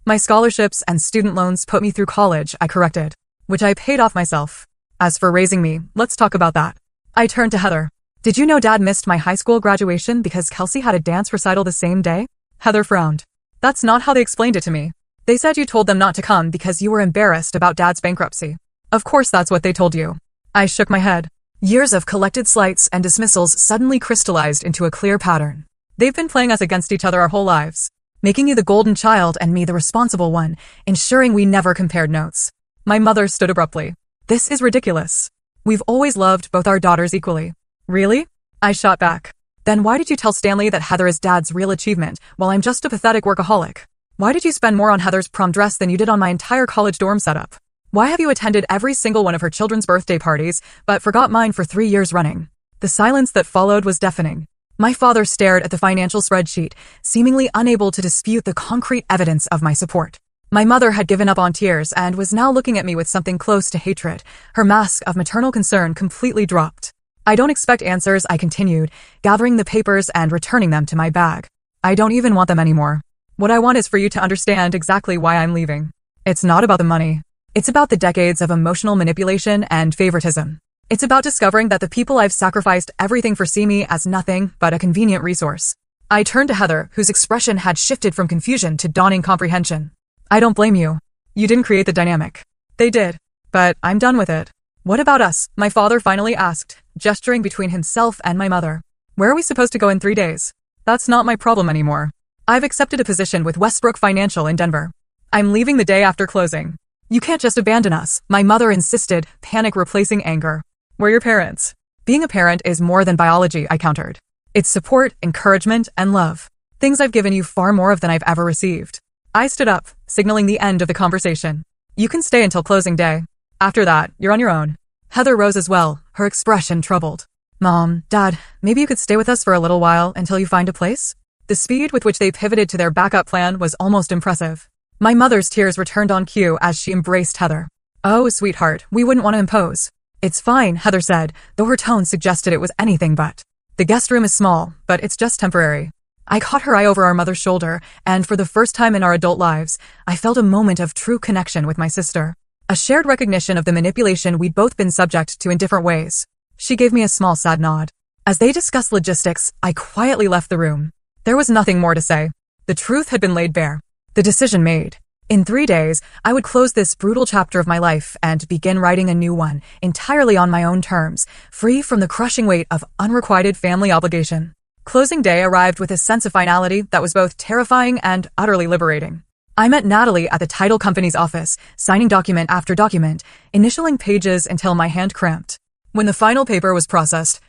My scholarships and student loans put me through college," I corrected. "Which I paid off myself." As for raising me, let's talk about that. I turned to Heather. Did you know Dad missed my high school graduation because Kelsey had a dance recital the same day? Heather frowned. That's not how they explained it to me. They said you told them not to come because you were embarrassed about Dad's bankruptcy. Of course that's what they told you. I shook my head. Years of collected slights and dismissals suddenly crystallized into a clear pattern. They've been playing us against each other our whole lives, making you the golden child and me the responsible one, ensuring we never compared notes. My mother stood abruptly. This is ridiculous. We've always loved both our daughters equally. Really? I shot back. Then why did you tell Stanley that Heather is Dad's real achievement, while I'm just a pathetic workaholic? Why did you spend more on Heather's prom dress than you did on my entire college dorm setup? Why have you attended every single one of her children's birthday parties, but forgot mine for 3 years running? The silence that followed was deafening. My father stared at the financial spreadsheet, seemingly unable to dispute the concrete evidence of my support. My mother had given up on tears and was now looking at me with something close to hatred. Her mask of maternal concern completely dropped. I don't expect answers, I continued, gathering the papers and returning them to my bag. I don't even want them anymore. What I want is for you to understand exactly why I'm leaving. It's not about the money. It's about the decades of emotional manipulation and favoritism. It's about discovering that the people I've sacrificed everything for see me as nothing but a convenient resource. I turned to Heather, whose expression had shifted from confusion to dawning comprehension. I don't blame you. You didn't create the dynamic. They did. But I'm done with it. What about us? My father finally asked, gesturing between himself and my mother. Where are we supposed to go in 3 days? That's not my problem anymore. I've accepted a position with Westbrook Financial in Denver. I'm leaving the day after closing. You can't just abandon us, my mother insisted, panic replacing anger. We're your parents. Being a parent is more than biology, I countered. It's support, encouragement, and love. Things I've given you far more of than I've ever received. I stood up, signaling the end of the conversation. You can stay until closing day. After that, you're on your own. Heather rose as well, her expression troubled. Mom, Dad, maybe you could stay with us for a little while until you find a place? The speed with which they pivoted to their backup plan was almost impressive. My mother's tears returned on cue as she embraced Heather. Oh, sweetheart, we wouldn't want to impose. It's fine, Heather said, though her tone suggested it was anything but. The guest room is small, but it's just temporary. I caught her eye over our mother's shoulder, and for the first time in our adult lives, I felt a moment of true connection with my sister. A shared recognition of the manipulation we'd both been subject to in different ways. She gave me a small sad nod. As they discussed logistics, I quietly left the room. There was nothing more to say. The truth had been laid bare. The decision made. In 3 days, I would close this brutal chapter of my life and begin writing a new one, entirely on my own terms, free from the crushing weight of unrequited family obligation. Closing day arrived with a sense of finality that was both terrifying and utterly liberating. I met Natalie at the title company's office, signing document after document, initialing pages until my hand cramped. When the final paper was processed,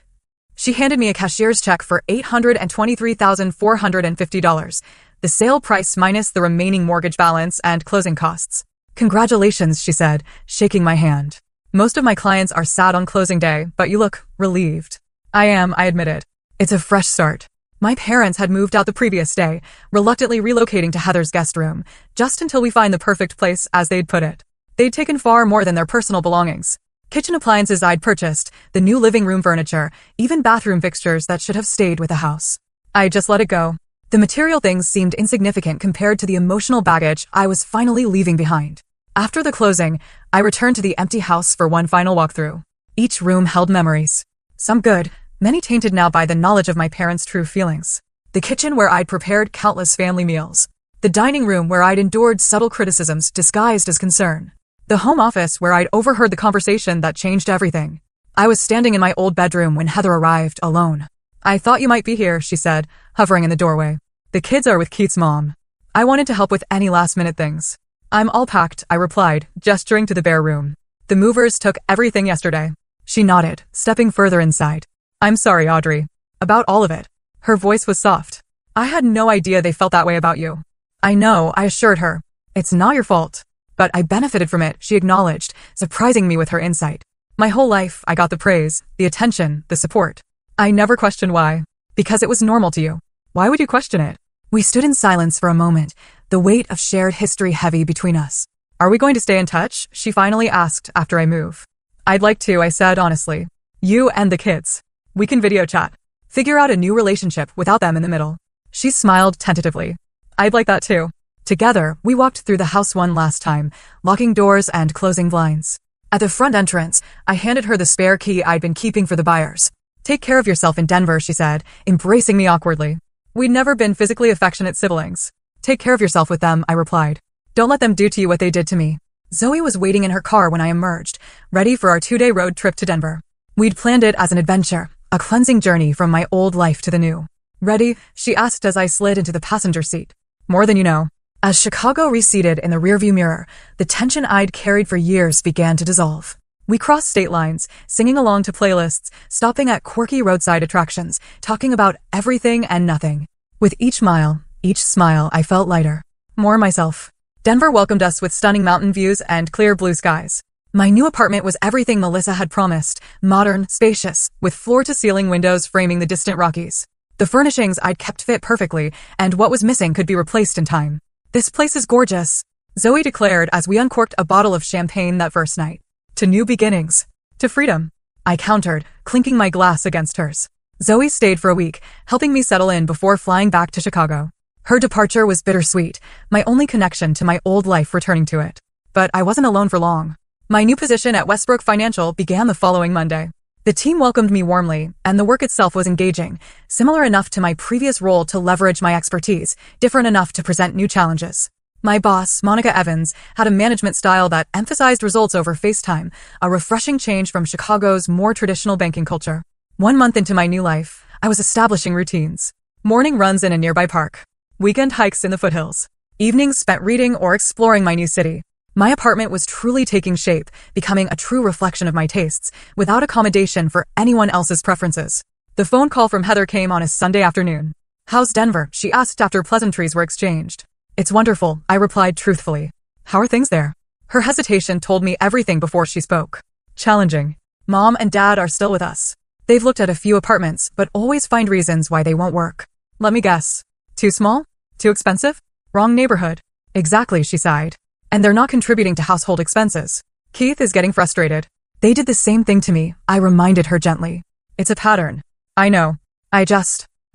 she handed me a cashier's check for $823,450, the sale price minus the remaining mortgage balance and closing costs. Congratulations, she said, shaking my hand. Most of my clients are sad on closing day, but you look relieved. I am, I admitted. It's a fresh start. My parents had moved out the previous day, reluctantly relocating to Heather's guest room, just until we find the perfect place, as they'd put it. They'd taken far more than their personal belongings. Kitchen appliances I'd purchased, the new living room furniture, even bathroom fixtures that should have stayed with the house. I just let it go. The material things seemed insignificant compared to the emotional baggage I was finally leaving behind. After the closing, I returned to the empty house for one final walkthrough. Each room held memories. Some good, many tainted now by the knowledge of my parents' true feelings. The kitchen where I'd prepared countless family meals. The dining room where I'd endured subtle criticisms disguised as concern. The home office where I'd overheard the conversation that changed everything. I was standing in my old bedroom when Heather arrived, alone. I thought you might be here, she said, hovering in the doorway. The kids are with Keith's mom. I wanted to help with any last-minute things. I'm all packed, I replied, gesturing to the bare room. The movers took everything yesterday. She nodded, stepping further inside. I'm sorry, Audrey. About all of it. Her voice was soft. I had no idea they felt that way about you. I know, I assured her. It's not your fault. But I benefited from it, she acknowledged, surprising me with her insight. My whole life, I got the praise, the attention, the support. I never questioned why. Because it was normal to you. Why would you question it? We stood in silence for a moment, the weight of shared history heavy between us. Are we going to stay in touch? She finally asked after I move. I'd like to, I said honestly. You and the kids. We can video chat. Figure out a new relationship without them in the middle. She smiled tentatively. I'd like that too. Together, we walked through the house one last time, locking doors and closing blinds. At the front entrance, I handed her the spare key I'd been keeping for the buyers. "Take care of yourself in Denver," she said, embracing me awkwardly. We'd never been physically affectionate siblings. "Take care of yourself with them," I replied. "Don't let them do to you what they did to me." Zoe was waiting in her car when I emerged, ready for our 2-day road trip to Denver. We'd planned it as an adventure, a cleansing journey from my old life to the new. "Ready?" she asked as I slid into the passenger seat. "More than you know." As Chicago receded in the rearview mirror, the tension I'd carried for years began to dissolve. We crossed state lines, singing along to playlists, stopping at quirky roadside attractions, talking about everything and nothing. With each mile, each smile, I felt lighter. More myself. Denver welcomed us with stunning mountain views and clear blue skies. My new apartment was everything Melissa had promised, modern, spacious, with floor-to-ceiling windows framing the distant Rockies. The furnishings I'd kept fit perfectly, and what was missing could be replaced in time. "This place is gorgeous," Zoe declared as we uncorked a bottle of champagne that first night. "To new beginnings. To freedom," I countered, clinking my glass against hers. Zoe stayed for a week, helping me settle in before flying back to Chicago. Her departure was bittersweet, my only connection to my old life returning to it. But I wasn't alone for long. My new position at Westbrook Financial began the following Monday. The team welcomed me warmly, and the work itself was engaging, similar enough to my previous role to leverage my expertise, different enough to present new challenges. My boss, Monica Evans, had a management style that emphasized results over FaceTime, a refreshing change from Chicago's more traditional banking culture. 1 month into my new life, I was establishing routines. Morning runs in a nearby park. Weekend hikes in the foothills. Evenings spent reading or exploring my new city. My apartment was truly taking shape, becoming a true reflection of my tastes, without accommodation for anyone else's preferences. The phone call from Heather came on a Sunday afternoon. "How's Denver?" she asked after pleasantries were exchanged. "It's wonderful," I replied truthfully. "How are things there?" Her hesitation told me everything before she spoke. "Challenging. Mom and Dad are still with us. They've looked at a few apartments, but always find reasons why they won't work. Let me guess. Too small? Too expensive? Wrong neighborhood." "Exactly," she sighed. "And they're not contributing to household expenses. Keith is getting frustrated." "They did the same thing to me," I reminded her gently. "It's a pattern." "I know.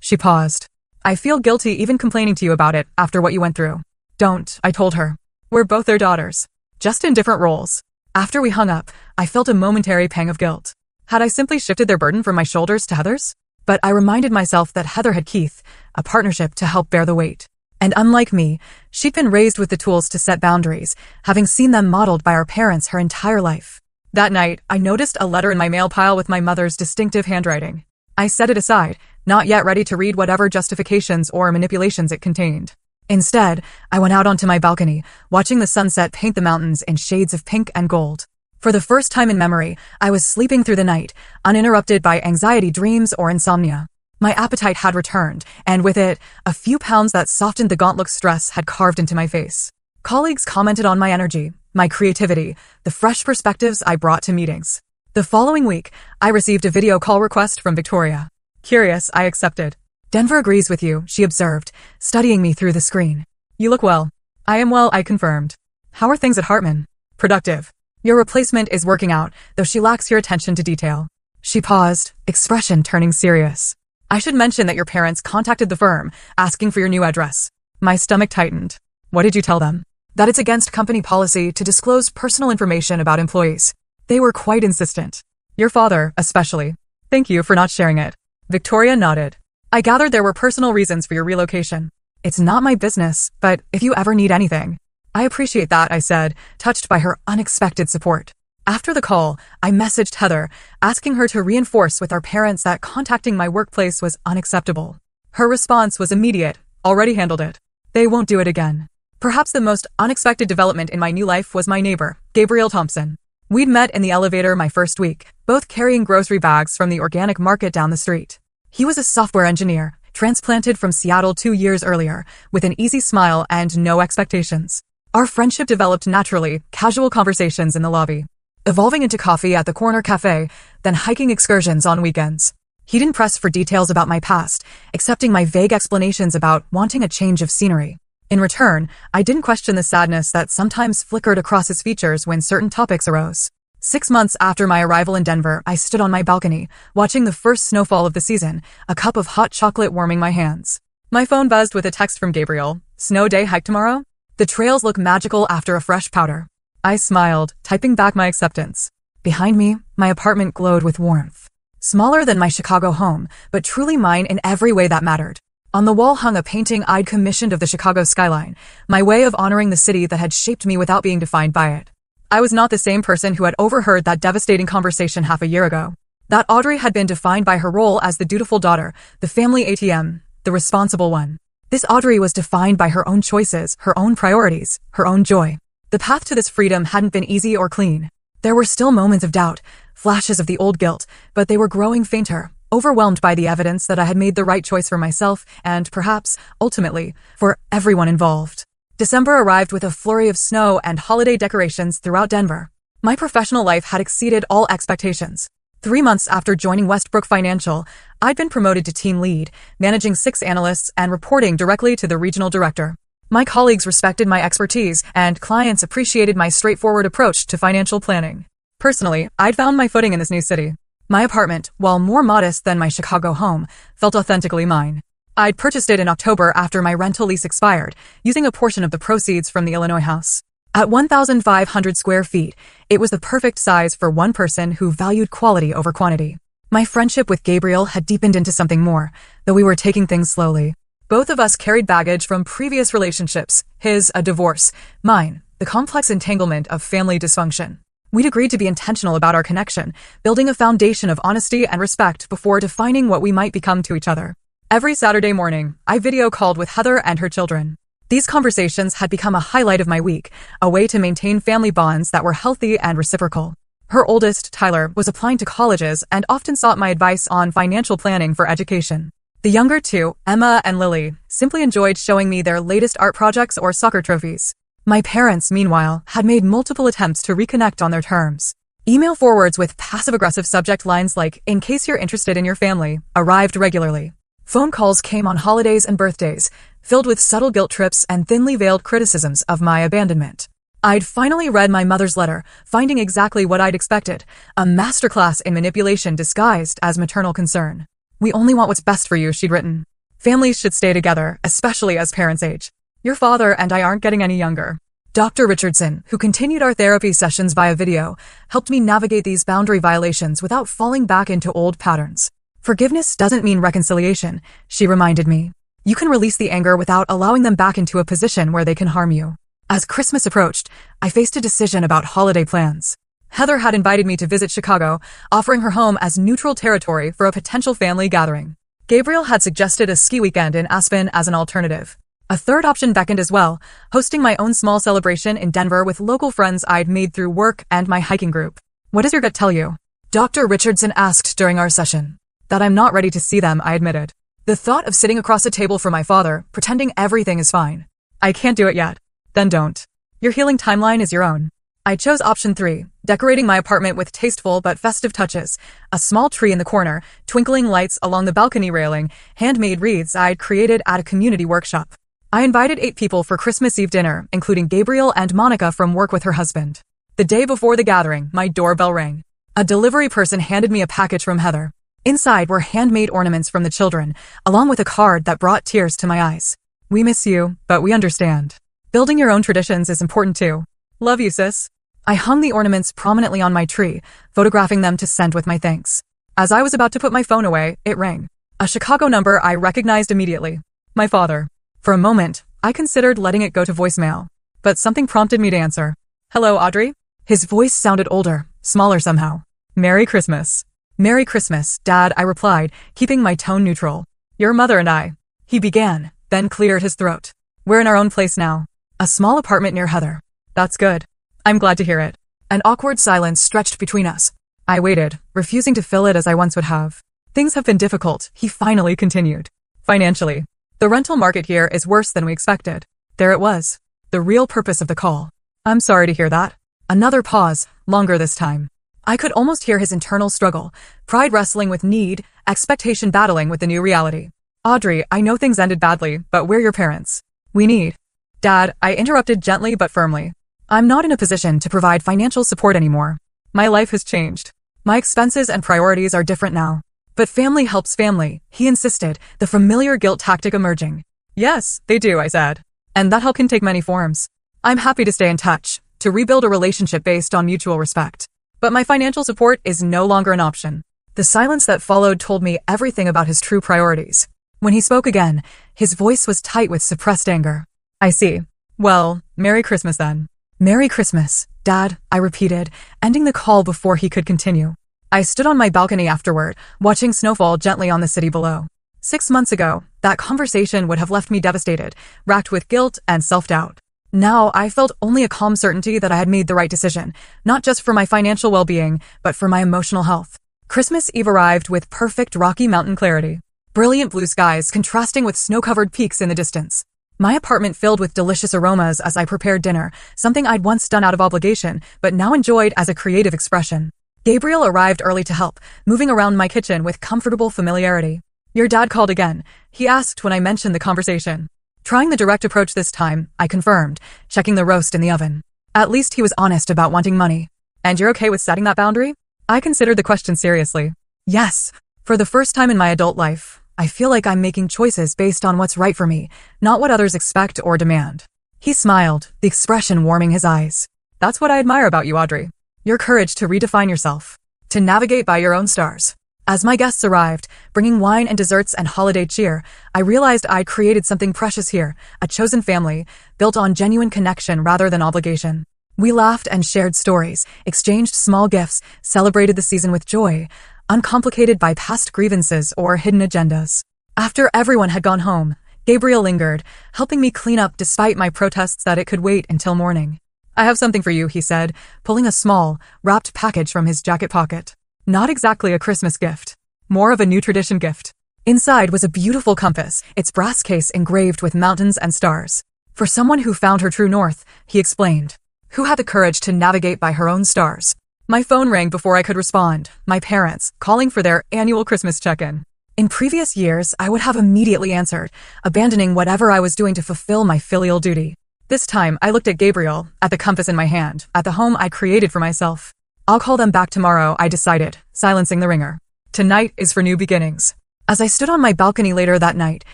She paused. "I feel guilty even complaining to you about it after what you went through." "Don't," I told her. "We're both their daughters. Just in different roles." After we hung up, I felt a momentary pang of guilt. Had I simply shifted their burden from my shoulders to Heather's? But I reminded myself that Heather had Keith, a partnership to help bear the weight. And unlike me, she'd been raised with the tools to set boundaries, having seen them modeled by our parents her entire life. That night, I noticed a letter in my mail pile with my mother's distinctive handwriting. I set it aside, not yet ready to read whatever justifications or manipulations it contained. Instead, I went out onto my balcony, watching the sunset paint the mountains in shades of pink and gold. For the first time in memory, I was sleeping through the night, uninterrupted by anxiety dreams or insomnia. My appetite had returned, and with it, a few pounds that softened the gauntlet stress had carved into my face. Colleagues commented on my energy, my creativity, the fresh perspectives I brought to meetings. The following week, I received a video call request from Victoria. Curious, I accepted. "Denver agrees with you," she observed, studying me through the screen. "You look well." "I am well," I confirmed. "How are things at Hartman?" "Productive. Your replacement is working out, though she lacks your attention to detail." She paused, expression turning serious. "I should mention that your parents contacted the firm, asking for your new address." My stomach tightened. "What did you tell them?" "That it's against company policy to disclose personal information about employees." They were quite insistent. "Your father, especially." "Thank you for not sharing it." Victoria nodded. "I gathered there were personal reasons for your relocation." "It's not my business, but if you ever need anything." "I appreciate that," I said, touched by her unexpected support. After the call, I messaged Heather, asking her to reinforce with our parents that contacting my workplace was unacceptable. Her response was immediate. "Already handled it. They won't do it again." Perhaps the most unexpected development in my new life was my neighbor, Gabriel Thompson. We'd met in the elevator my first week, both carrying grocery bags from the organic market down the street. He was a software engineer, transplanted from Seattle 2 years earlier, with an easy smile and no expectations. Our friendship developed naturally, casual conversations in the lobby, evolving into coffee at the corner cafe, then hiking excursions on weekends. He didn't press for details about my past, accepting my vague explanations about wanting a change of scenery. In return, I didn't question the sadness that sometimes flickered across his features when certain topics arose. 6 months after my arrival in Denver, I stood on my balcony, watching the first snowfall of the season, a cup of hot chocolate warming my hands. My phone buzzed with a text from Gabriel. "Snow day hike tomorrow? The trails look magical after a fresh powder." I smiled, typing back my acceptance. Behind me, my apartment glowed with warmth. Smaller than my Chicago home, but truly mine in every way that mattered. On the wall hung a painting I'd commissioned of the Chicago skyline, my way of honoring the city that had shaped me without being defined by it. I was not the same person who had overheard that devastating conversation half a year ago. That Audrey had been defined by her role as the dutiful daughter, the family ATM, the responsible one. This Audrey was defined by her own choices, her own priorities, her own joy. The path to this freedom hadn't been easy or clean. There were still moments of doubt, flashes of the old guilt, but they were growing fainter, overwhelmed by the evidence that I had made the right choice for myself and, perhaps, ultimately, for everyone involved. December arrived with a flurry of snow and holiday decorations throughout Denver. My professional life had exceeded all expectations. 3 months after joining Westbrook Financial, I'd been promoted to team lead, managing 6 analysts and reporting directly to the regional director. My colleagues respected my expertise, and clients appreciated my straightforward approach to financial planning. Personally, I'd found my footing in this new city. My apartment, while more modest than my Chicago home, felt authentically mine. I'd purchased it in October after my rental lease expired, using a portion of the proceeds from the Illinois house. At 1,500 square feet, it was the perfect size for one person who valued quality over quantity. My friendship with Gabriel had deepened into something more, though we were taking things slowly. Both of us carried baggage from previous relationships, his a divorce, mine, the complex entanglement of family dysfunction. We'd agreed to be intentional about our connection, building a foundation of honesty and respect before defining what we might become to each other. Every Saturday morning, I video called with Heather and her children. These conversations had become a highlight of my week, a way to maintain family bonds that were healthy and reciprocal. Her oldest, Tyler, was applying to colleges and often sought my advice on financial planning for education. The younger two, Emma and Lily, simply enjoyed showing me their latest art projects or soccer trophies. My parents, meanwhile, had made multiple attempts to reconnect on their terms. Email forwards with passive-aggressive subject lines like, "In case you're interested in your family," arrived regularly. Phone calls came on holidays and birthdays, filled with subtle guilt trips and thinly veiled criticisms of my abandonment. I'd finally read my mother's letter, finding exactly what I'd expected, a masterclass in manipulation disguised as maternal concern. "We only want what's best for you," she'd written. "Families should stay together, especially as parents age. Your father and I aren't getting any younger." Dr. Richardson, who continued our therapy sessions via video, helped me navigate these boundary violations without falling back into old patterns. "Forgiveness doesn't mean reconciliation," she reminded me. "You can release the anger without allowing them back into a position where they can harm you." As Christmas approached, I faced a decision about holiday plans. Heather had invited me to visit Chicago, offering her home as neutral territory for a potential family gathering. Gabriel had suggested a ski weekend in Aspen as an alternative. A third option beckoned as well, hosting my own small celebration in Denver with local friends I'd made through work and my hiking group. "What does your gut tell you?" Dr. Richardson asked during our session. "That I'm not ready to see them," I admitted. The thought of sitting across a table from my father, pretending everything is fine. "I can't do it yet." "Then don't. Your healing timeline is your own." I chose option 3, decorating my apartment with tasteful but festive touches, a small tree in the corner, twinkling lights along the balcony railing, handmade wreaths I'd created at a community workshop. I invited 8 people for Christmas Eve dinner, including Gabriel and Monica from work with her husband. The day before the gathering, my doorbell rang. A delivery person handed me a package from Heather. Inside were handmade ornaments from the children, along with a card that brought tears to my eyes. "We miss you, but we understand. Building your own traditions is important too. Love you, sis." I hung the ornaments prominently on my tree, photographing them to send with my thanks. As I was about to put my phone away, it rang. A Chicago number I recognized immediately. My father. For a moment, I considered letting it go to voicemail, but something prompted me to answer. "Hello, Audrey?" His voice sounded older, smaller somehow. "Merry Christmas." "Merry Christmas, Dad," I replied, keeping my tone neutral. "Your mother and I," he began, then cleared his throat. "We're in our own place now. A small apartment near Heather." "That's good. I'm glad to hear it." An awkward silence stretched between us. I waited, refusing to fill it as I once would have. "Things have been difficult," he finally continued. "Financially. The rental market here is worse than we expected." There it was. The real purpose of the call. "I'm sorry to hear that." Another pause, longer this time. I could almost hear his internal struggle, pride wrestling with need, expectation battling with the new reality. "Audrey, I know things ended badly, but we're your parents. We need..." "Dad," I interrupted gently but firmly. "I'm not in a position to provide financial support anymore. My life has changed. My expenses and priorities are different now." "But family helps family," he insisted, the familiar guilt tactic emerging. "Yes, they do," I said. "And that help can take many forms. I'm happy to stay in touch. to rebuild a relationship based on mutual respect. But my financial support is no longer an option. The silence that followed told me everything about his true priorities. When he spoke again, his voice was tight with suppressed anger. I see. Well, Merry Christmas then. Merry Christmas, Dad, I repeated, ending the call before he could continue. I stood on my balcony afterward, watching snowfall gently on the city below. 6 months ago, that conversation would have left me devastated, racked with guilt and self-doubt. Now, I felt only a calm certainty that I had made the right decision, not just for my financial well-being, but for my emotional health. Christmas Eve arrived with perfect Rocky Mountain clarity. Brilliant blue skies contrasting with snow-covered peaks in the distance. My apartment filled with delicious aromas as I prepared dinner, something I'd once done out of obligation, but now enjoyed as a creative expression. Gabriel arrived early to help, moving around my kitchen with comfortable familiarity. Your dad called again. He asked when I mentioned the conversation. Trying the direct approach this time, I confirmed, checking the roast in the oven. At least he was honest about wanting money. And you're okay with setting that boundary? I considered the question seriously. Yes. For the first time in my adult life, I feel like I'm making choices based on what's right for me, not what others expect or demand. He smiled, the expression warming his eyes. That's what I admire about you, Audrey. Your courage to redefine yourself, to navigate by your own stars. As my guests arrived, bringing wine and desserts and holiday cheer, I realized I'd created something precious here, a chosen family, built on genuine connection rather than obligation. We laughed and shared stories, exchanged small gifts, celebrated the season with joy, uncomplicated by past grievances or hidden agendas. After everyone had gone home, Gabriel lingered, helping me clean up despite my protests that it could wait until morning. I have something for you, he said, pulling a small, wrapped package from his jacket pocket. Not exactly a Christmas gift. More of a new tradition gift. Inside was a beautiful compass, its brass case engraved with mountains and stars. For someone who found her true north, he explained. Who had the courage to navigate by her own stars. My phone rang before I could respond, my parents, calling for their annual Christmas check-in. In previous years, I would have immediately answered, abandoning whatever I was doing to fulfill my filial duty. This time, I looked at Gabriel, at the compass in my hand, at the home I created for myself. I'll call them back tomorrow, I decided, silencing the ringer. Tonight is for new beginnings. As I stood on my balcony later that night,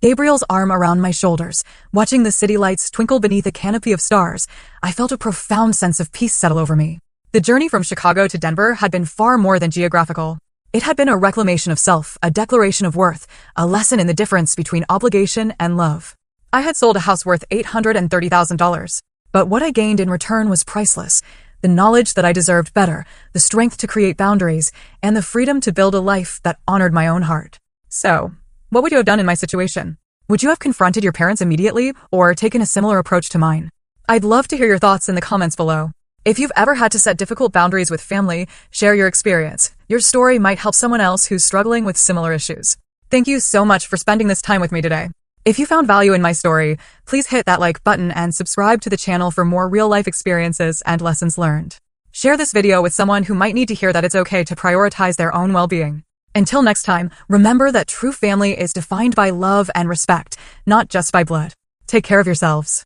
Gabriel's arm around my shoulders, watching the city lights twinkle beneath a canopy of stars, I felt a profound sense of peace settle over me. The journey from Chicago to Denver had been far more than geographical. It had been a reclamation of self, a declaration of worth, a lesson in the difference between obligation and love. I had sold a house worth $830,000, but what I gained in return was priceless. The knowledge that I deserved better, the strength to create boundaries, and the freedom to build a life that honored my own heart. So, what would you have done in my situation? Would you have confronted your parents immediately, or taken a similar approach to mine? I'd love to hear your thoughts in the comments below. If you've ever had to set difficult boundaries with family, share your experience. Your story might help someone else who's struggling with similar issues. Thank you so much for spending this time with me today. If you found value in my story, please hit that like button and subscribe to the channel for more real-life experiences and lessons learned. Share this video with someone who might need to hear that it's okay to prioritize their own well-being. Until next time, remember that true family is defined by love and respect, not just by blood. Take care of yourselves.